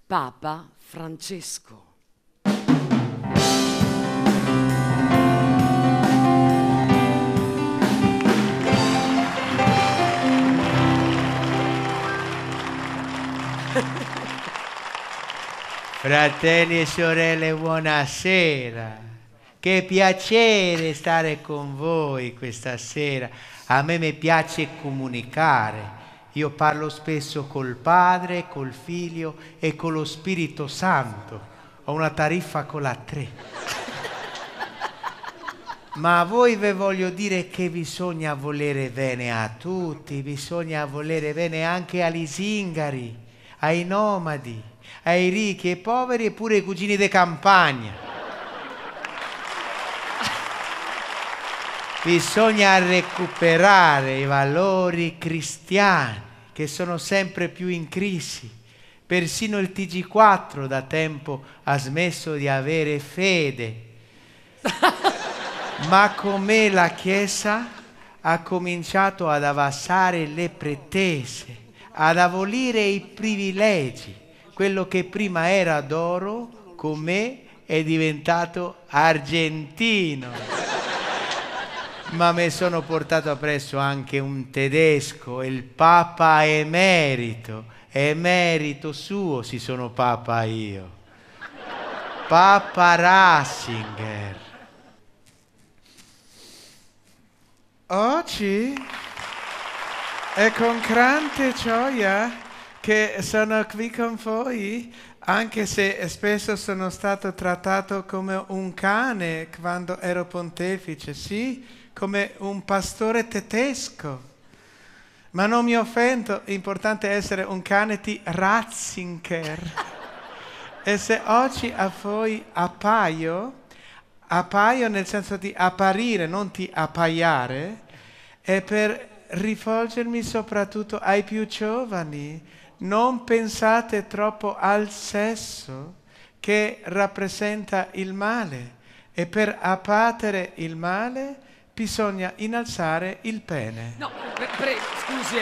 Papa Francesco. Fratelli e sorelle, buonasera. Che piacere stare con voi questa sera. A me mi piace comunicare. Io parlo spesso col Padre, col Figlio e con lo Spirito Santo. Ho una tariffa con la 3. Ma a voi vi voglio dire che bisogna volere bene a tutti, bisogna volere bene anche agli zingari, ai nomadi, ai ricchi e poveri e pure ai cugini di campagna. Bisogna recuperare i valori cristiani che sono sempre più in crisi. Persino il TG4 da tempo ha smesso di avere fede. Ma com'è la Chiesa ha cominciato ad abbassare le pretese, ad abolire i privilegi. Quello che prima era d'oro, com'è, è diventato argentino. Ma mi sono portato appresso anche un tedesco, il Papa Emerito. Emerito suo, si sono Papa io. Papa Ratzinger. Oggi è con grande gioia che sono qui con voi, anche se spesso sono stato trattato come un cane quando ero pontefice, sì, come un pastore tedesco. Ma non mi offendo, è importante essere un cane di Ratzinger. E se oggi a voi appaio nel senso di apparire, non di appaiare, è per rivolgermi soprattutto ai più giovani. Non pensate troppo al sesso che rappresenta il male, e per abbattere il male bisogna innalzare il pene. No, scusi,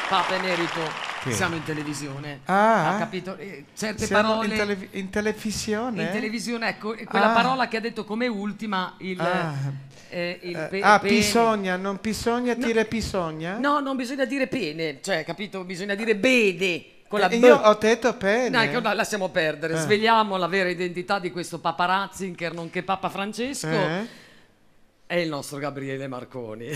Papa Emerito. Siamo in televisione. Ah, ha capito? Certe siamo parole in televisione? in televisione, ecco, quella parola che ha detto come ultima bisogna, non bisogna dire bisogna? No, non bisogna dire pene, cioè, capito? Bisogna dire bene. Con la Io ho detto pene. No, ecco, no, lasciamo perdere. Svegliamo la vera identità di questo Papa Ratzinger, nonché Papa Francesco. È il nostro Gabriele Marconi.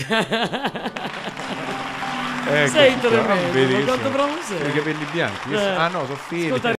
Ecco, Sei tremendo, ma quanto bravo sei. I capelli bianchi. Ah no, sono fili.